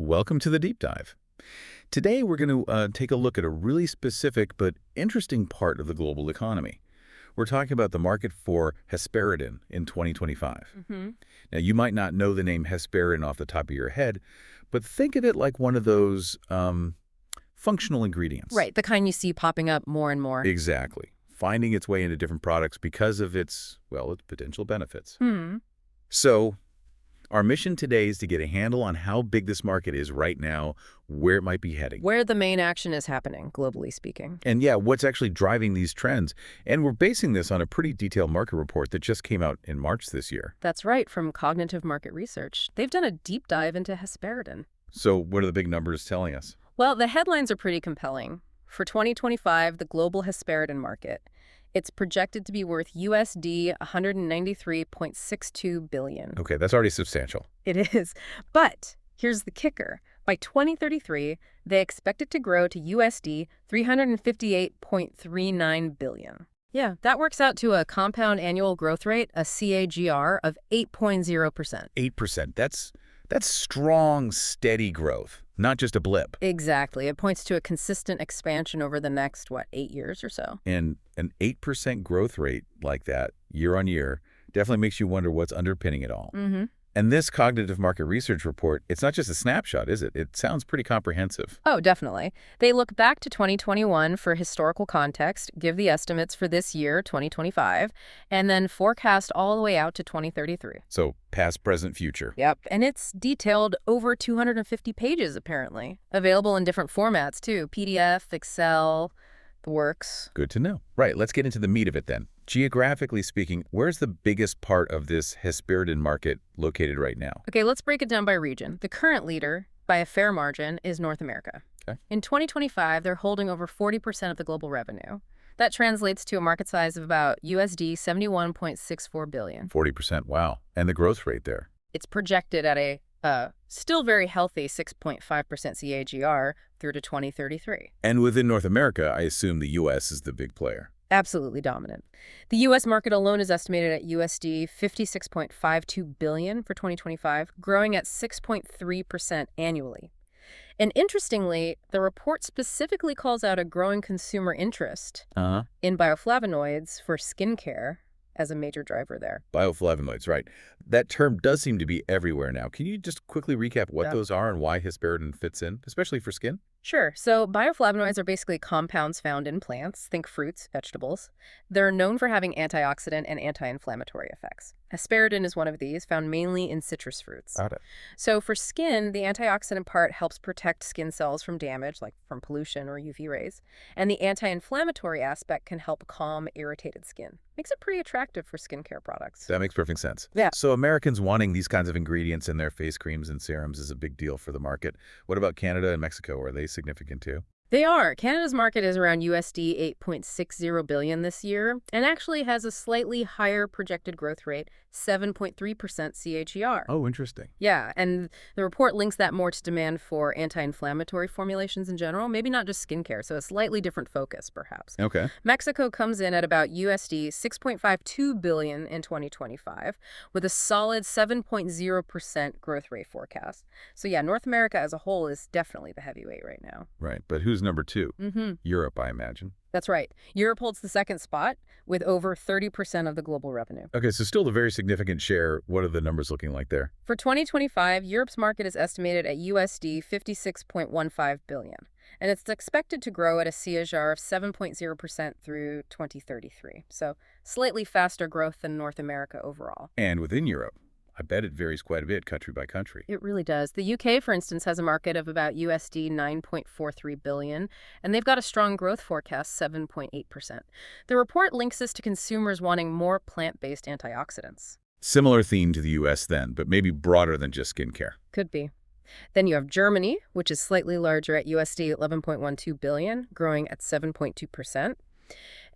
Welcome to the Deep Dive. Today we're going to take a look at a really specific but interesting part of the global economy. We're talking about the market for Hesperidin in 2025. Now, you might not know the name Hesperidin off the top of your head, but think of it like one of those functional ingredients. Right, the kind you see popping up more and more. Exactly. Finding its way into different products because of its potential benefits. So, our mission today is to get a handle on how big this market is right now, where it might be heading. Where the main action is happening, globally speaking. And yeah, what's actually driving these trends. And we're basing this on a pretty detailed market report that just came out in March this year. That's right, from Cognitive Market Research. They've done a deep dive into Hesperidin. So what are the big numbers telling us? Well, the headlines are pretty compelling. For 2025, the global Hesperidin market, it's projected to be worth USD 193.62 billion. Okay, that's already substantial. It is. But here's the kicker. By 2033, they expect it to grow to USD 358.39 billion. Yeah, that works out to a compound annual growth rate, a CAGR, of 8.0%. 8%. That's strong, steady growth, not just a blip. Exactly. It points to a consistent expansion over the next, 8 years or so. And an 8% growth rate like that, year on year, definitely makes you wonder what's underpinning it all. And this Cognitive Market Research report, it's not just a snapshot, is it? It sounds pretty comprehensive. Oh, definitely. They look back to 2021 for historical context, give the estimates for this year, 2025, and then forecast all the way out to 2033. So past, present, future. Yep. And it's detailed over 250 pages, apparently. Available in different formats, too. PDF, Excel, the works. Good to know. Right, let's get into the meat of it then. Geographically speaking, where's the biggest part of this Hesperidin market located right now? Okay, let's break it down by region. The current leader, by a fair margin, is North America. Okay. In 2025, they're holding over 40% of the global revenue. That translates to a market size of about USD 71.64 billion. 40%, wow. And the growth rate there? It's projected at a still very healthy 6.5% CAGR through to 2033. And within North America, I assume the U.S. is the big player. Absolutely dominant. The U.S. market alone is estimated at USD 56.52 billion for 2025, growing at 6.3% annually. And interestingly, the report specifically calls out a growing consumer interest in bioflavonoids for skincare as a major driver there. Bioflavonoids, right. That term does seem to be everywhere now. Can you just quickly recap what those are and why Hesperidin fits in, especially for skin? Sure. So bioflavonoids are basically compounds found in plants, think fruits, vegetables. They're known for having antioxidant and anti-inflammatory effects. Hesperidin is one of these, found mainly in citrus fruits. Got it. So for skin, the antioxidant part helps protect skin cells from damage, like from pollution or UV rays. And the anti-inflammatory aspect can help calm irritated skin. Makes it pretty attractive for skincare products. That makes perfect sense. Yeah. So Americans wanting these kinds of ingredients in their face creams and serums is a big deal for the market. What about Canada and Mexico? Are they significant too? They are. Canada's market is around USD 8.60 billion this year and actually has a slightly higher projected growth rate, 7.3% CAGR. Oh, interesting. Yeah, and the report links that more to demand for anti-inflammatory formulations in general, maybe not just skincare, so a slightly different focus, perhaps. Okay. Mexico comes in at about USD 6.52 billion in 2025, with a solid 7.0% growth rate forecast. So yeah, North America as a whole is definitely the heavyweight right now. Right, but who's number two? Europe, I imagine. That's right. Europe holds the second spot with over 30% of the global revenue. Okay, so still a very significant share. What are the numbers looking like there? For 2025, Europe's market is estimated at USD 56.15 billion, and it's expected to grow at a CAGR of 7.0% through 2033. So slightly faster growth than North America overall. And within Europe, I bet it varies quite a bit country by country. It really does. The UK, for instance, has a market of about USD 9.43 billion, and they've got a strong growth forecast, 7.8%. The report links this to consumers wanting more plant-based antioxidants. Similar theme to the U.S. then, but maybe broader than just skincare. Could be. Then you have Germany, which is slightly larger at USD 11.12 billion, growing at 7.2%.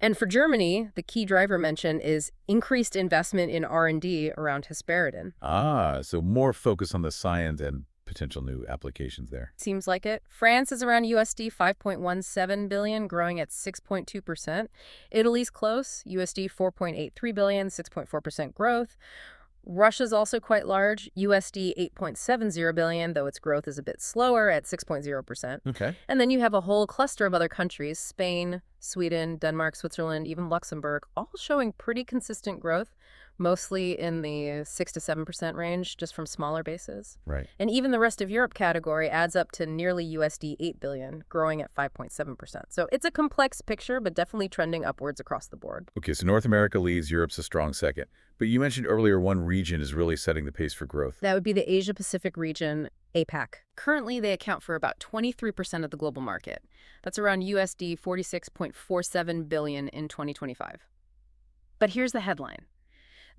And for Germany, the key driver mentioned is increased investment in R&D around Hesperidin. Ah, so more focus on the science and potential new applications there. Seems like it. France is around USD 5.17 billion, growing at 6.2%. Italy's close, USD 4.83 billion, 6.4% growth. Russia's also quite large, USD 8.70 billion, though its growth is a bit slower at 6.0%. Okay. And then you have a whole cluster of other countries, Spain, Sweden, Denmark, Switzerland, even Luxembourg, all showing pretty consistent growth, mostly in the 6 to 7% range, just from smaller bases. Right. And even the rest of Europe category adds up to nearly USD 8 billion, growing at 5.7%. So it's a complex picture, but definitely trending upwards across the board. Okay, so North America leads, Europe's a strong second. But you mentioned earlier one region is really setting the pace for growth. That would be the Asia-Pacific region, APAC. Currently, they account for about 23% of the global market. That's around USD 46.47 billion in 2025. But here's the headline.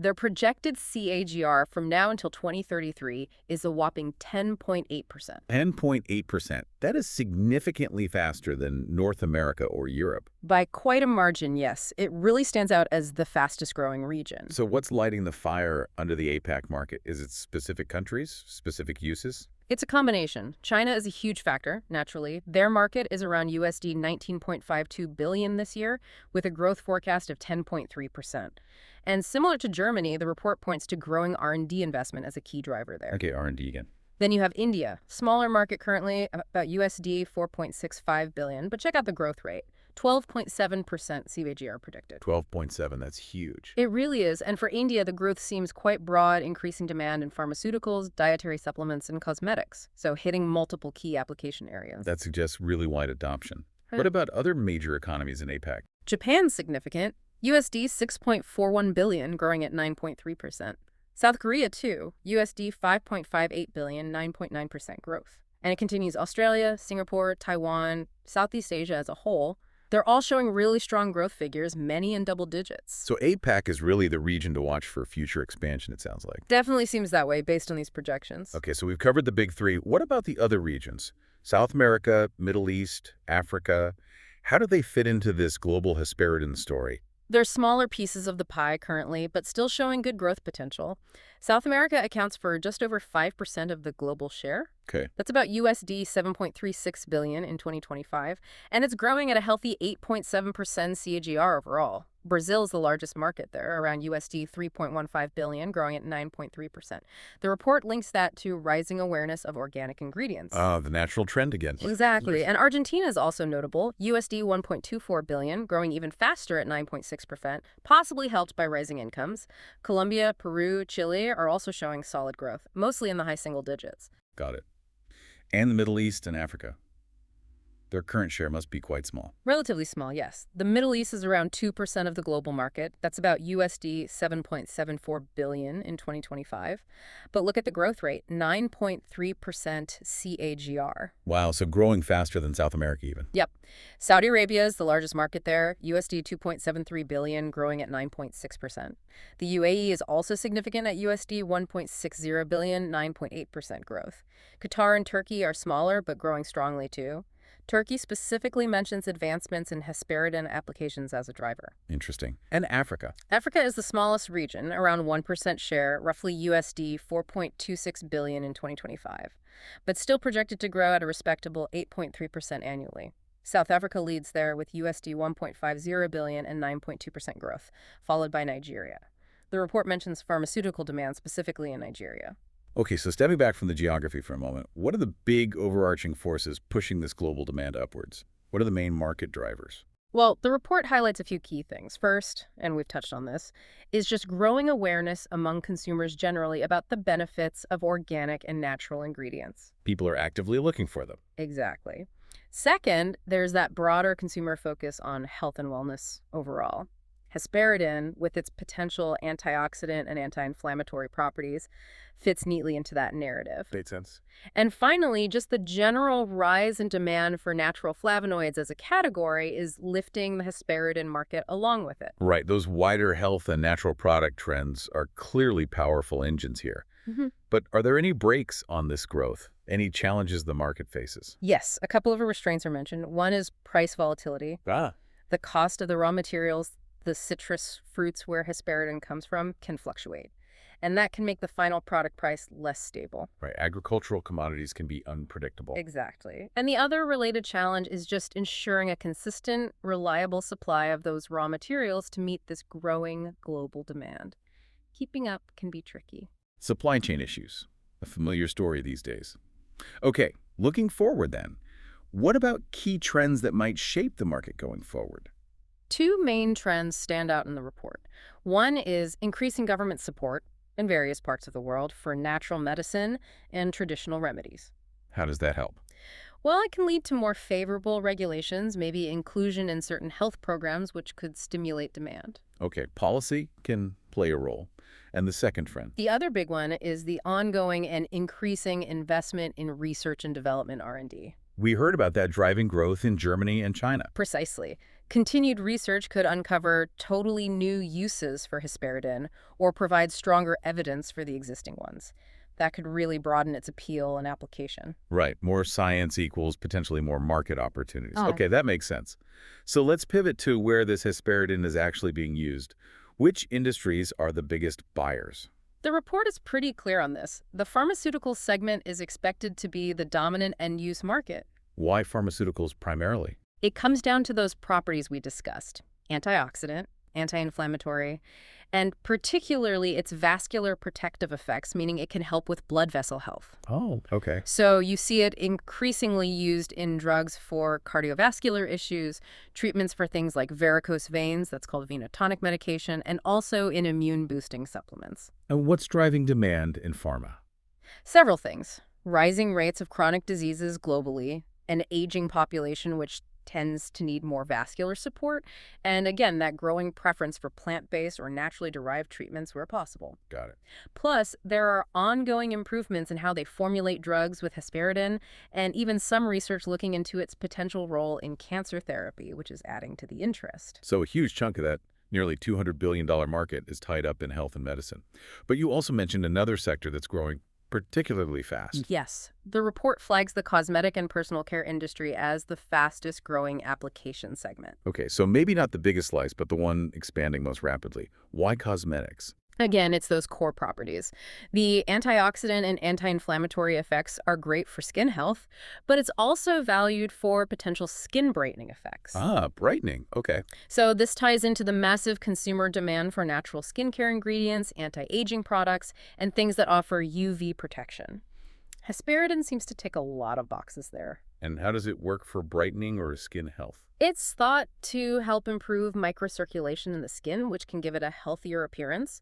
Their projected CAGR from now until 2033 is a whopping 10.8%. 10.8%. That is significantly faster than North America or Europe. By quite a margin, yes. It really stands out as the fastest growing region. So what's lighting the fire under the APAC market? Is it specific countries, specific uses? It's a combination. China is a huge factor, naturally. Their market is around USD 19.52 billion this year, with a growth forecast of 10.3%. And similar to Germany, the report points to growing R&D investment as a key driver there. Okay, R&D again. Then you have India, smaller market currently, about USD 4.65 billion, but check out the growth rate. 12.7% CAGR predicted. 12.7, that's huge. It really is, and for India, the growth seems quite broad, increasing demand in pharmaceuticals, dietary supplements, and cosmetics, so hitting multiple key application areas. That suggests really wide adoption. What about other major economies in APAC? Japan's significant, USD 6.41 billion, growing at 9.3%. South Korea, too, USD 5.58 billion, 9.9% growth. And it continues Australia, Singapore, Taiwan, Southeast Asia as a whole. They're all showing really strong growth figures, many in double digits. So APAC is really the region to watch for future expansion, it sounds like. Definitely seems that way based on these projections. Okay, so we've covered the big three. What about the other regions? South America, Middle East, Africa. How do they fit into this global Hesperidin story? They're smaller pieces of the pie currently, but still showing good growth potential. South America accounts for just over 5% of the global share. Okay. That's about USD 7.36 billion in 2025, and it's growing at a healthy 8.7% CAGR overall. Brazil is the largest market there, around USD 3.15 billion, growing at 9.3%. The report links that to rising awareness of organic ingredients. The natural trend again. Exactly. And Argentina is also notable, USD 1.24 billion, growing even faster at 9.6%, possibly helped by rising incomes. Colombia, Peru, Chile are also showing solid growth, mostly in the high single digits. Got it. And the Middle East and Africa. Their current share must be quite small. Relatively small, yes. The Middle East is around 2% of the global market. That's about USD 7.74 billion in 2025. But look at the growth rate, 9.3% CAGR. Wow, so growing faster than South America even. Yep. Saudi Arabia is the largest market there, USD 2.73 billion, growing at 9.6%. The UAE is also significant at USD 1.60 billion, 9.8% growth. Qatar and Turkey are smaller, but growing strongly too. Turkey specifically mentions advancements in Hesperidin applications as a driver. Interesting. And Africa. Africa is the smallest region, around 1% share, roughly USD 4.26 billion in 2025, but still projected to grow at a respectable 8.3% annually. South Africa leads there with USD 1.50 billion and 9.2% growth, followed by Nigeria. The report mentions pharmaceutical demand specifically in Nigeria. Okay, so stepping back from the geography for a moment, what are the big overarching forces pushing this global demand upwards? What are the main market drivers? Well, the report highlights a few key things. First, and we've touched on this, is just growing awareness among consumers generally about the benefits of organic and natural ingredients. People are actively looking for them. Exactly. Second, there's that broader consumer focus on health and wellness overall. Hesperidin, with its potential antioxidant and anti-inflammatory properties, fits neatly into that narrative. Makes sense. And finally, just the general rise in demand for natural flavonoids as a category is lifting the Hesperidin market along with it. Right, those wider health and natural product trends are clearly powerful engines here. But are there any brakes on this growth? Any challenges the market faces? Yes, a couple of restraints are mentioned. One is price volatility. The cost of the raw materials, the citrus fruits where hesperidin comes from, can fluctuate. And that can make the final product price less stable. Right, agricultural commodities can be unpredictable. Exactly. And the other related challenge is just ensuring a consistent, reliable supply of those raw materials to meet this growing global demand. keeping up can be tricky. Supply chain issues, a familiar story these days. Okay, looking forward then, what about key trends that might shape the market going forward? Two main trends stand out in the report. One is increasing government support in various parts of the world for natural medicine and traditional remedies. How does that help? Well, it can lead to more favorable regulations, maybe inclusion in certain health programs, which could stimulate demand. Okay, policy can play a role. And the second trend? The other big one is the ongoing and increasing investment in research and development R&D. We heard about that driving growth in Germany and China. Precisely. Continued research could uncover totally new uses for hesperidin or provide stronger evidence for the existing ones. That could really broaden its appeal and application. Right, more science equals potentially more market opportunities. Oh. Okay, that makes sense. So let's pivot to where this hesperidin is actually being used. Which industries are the biggest buyers? The report is pretty clear on this. The pharmaceutical segment is expected to be the dominant end-use market. Why pharmaceuticals primarily? It comes down to those properties we discussed: antioxidant, anti-inflammatory, and particularly its vascular protective effects, meaning it can help with blood vessel health. Oh, okay. So you see it increasingly used in drugs for cardiovascular issues, treatments for things like varicose veins, that's called venotonic medication, and also in immune-boosting supplements. And what's driving demand in pharma? Several things: rising rates of chronic diseases globally, an aging population which tends to need more vascular support, and again, that growing preference for plant-based or naturally derived treatments where possible. Got it. Plus, there are ongoing improvements in how they formulate drugs with hesperidin, and even some research looking into its potential role in cancer therapy, which is adding to the interest. So a huge chunk of that nearly $200 billion market is tied up in health and medicine. But you also mentioned another sector that's growing particularly fast. Yes, the report flags the cosmetic and personal care industry as the fastest growing application segment. Okay, so maybe not the biggest slice, but the one expanding most rapidly. Why cosmetics? Again, it's those core properties. The antioxidant and anti-inflammatory effects are great for skin health, but it's also valued for potential skin brightening effects. Ah, brightening. Okay. So this ties into the massive consumer demand for natural skincare ingredients, anti-aging products, and things that offer UV protection. Hesperidin seems to tick a lot of boxes there. And how does it work for brightening or skin health? It's thought to help improve microcirculation in the skin, which can give it a healthier appearance.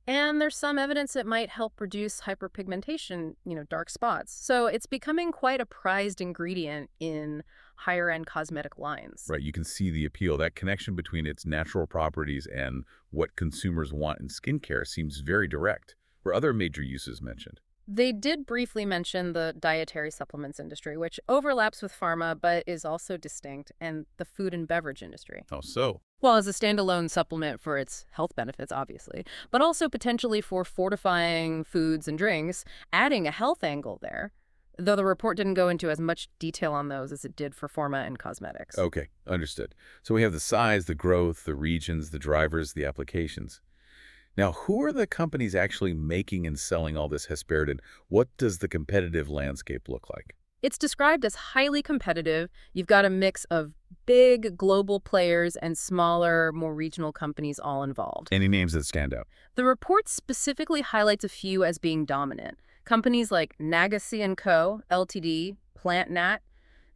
And there's some evidence it might help reduce hyperpigmentation, dark spots. So it's becoming quite a prized ingredient in higher-end cosmetic lines. Right, you can see the appeal. That connection between its natural properties and what consumers want in skincare seems very direct. Were other major uses mentioned? They did briefly mention the dietary supplements industry, which overlaps with pharma but is also distinct, and the food and beverage industry. Oh, so? Well, as a standalone supplement for its health benefits, obviously, but also potentially for fortifying foods and drinks, adding a health angle there, though the report didn't go into as much detail on those as it did for pharma and cosmetics. Okay, understood. So we have the size, the growth, the regions, the drivers, the applications. Now, who are the companies actually making and selling all this hesperidin? What does the competitive landscape look like? It's described as highly competitive. You've got a mix of big global players and smaller, more regional companies all involved. Any names that stand out? The report specifically highlights a few as being dominant. Companies like Nagassi & Co., Ltd., PlantNat,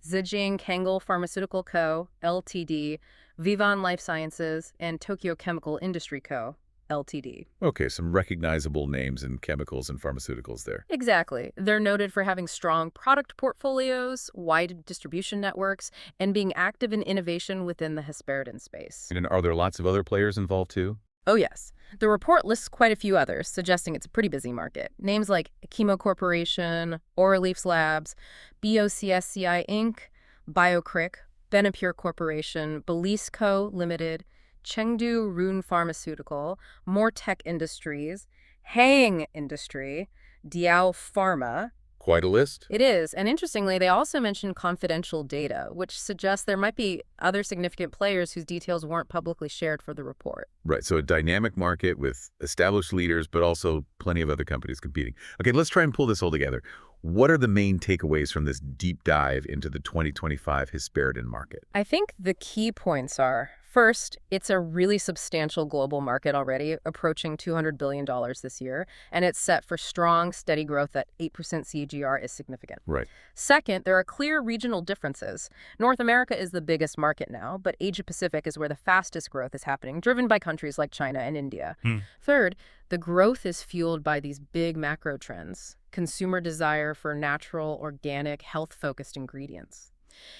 Zhejiang Kangol Pharmaceutical Co., Ltd., Vivon Life Sciences, and Tokyo Chemical Industry Co., Ltd. Okay, some recognizable names in chemicals and pharmaceuticals there. Exactly. They're noted for having strong product portfolios, wide distribution networks, and being active in innovation within the hesperidin space. And are there lots of other players involved too? Oh, yes. The report lists quite a few others, suggesting it's a pretty busy market. Names like Chemo Corporation, Auraleafs Labs, BOCSCI Inc., BioCric, Benapure Corporation, Belize Co. Limited, Chengdu Rune Pharmaceutical, Mortec Industries, Hang Industry, Diao Pharma. Quite a list. It is, and interestingly, they also mention confidential data, which suggests there might be other significant players whose details weren't publicly shared for the report. Right, so a dynamic market with established leaders, but also plenty of other companies competing. Okay, let's try and pull this all together. What are the main takeaways from this deep dive into the 2025 hesperidin market? I think the key points are, First, it's a really substantial global market already, approaching $200 billion this year, and it's set for strong, steady growth at 8% CAGR is significant. Right. Second, there are clear regional differences. North America is the biggest market now, but Asia-Pacific is where the fastest growth is happening, driven by countries like China and India. Hmm. Third, the growth is fueled by these big macro trends: consumer desire for natural, organic, health-focused ingredients.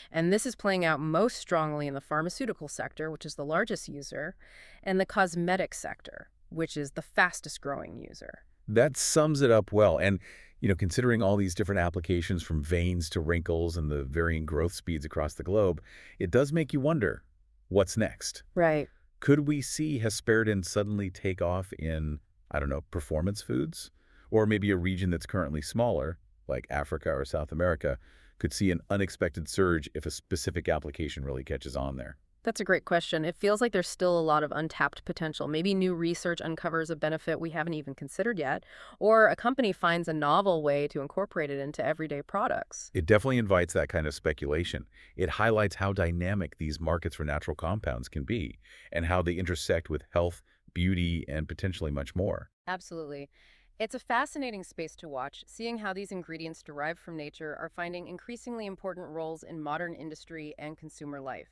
And this is playing out most strongly in the pharmaceutical sector, which is the largest user, and the cosmetic sector, which is the fastest growing user. That sums it up well. And, considering all these different applications from veins to wrinkles and the varying growth speeds across the globe, it does make you wonder, what's next? Right. Could we see hesperidin suddenly take off in, I don't know, performance foods? Or maybe a region that's currently smaller, like Africa or South America, could see an unexpected surge if a specific application really catches on there. That's a great question. It feels like there's still a lot of untapped potential. Maybe new research uncovers a benefit we haven't even considered yet, or a company finds a novel way to incorporate it into everyday products. It definitely invites that kind of speculation. It highlights how dynamic these markets for natural compounds can be and how they intersect with health, beauty, and potentially much more. Absolutely. It's a fascinating space to watch, seeing how these ingredients derived from nature are finding increasingly important roles in modern industry and consumer life.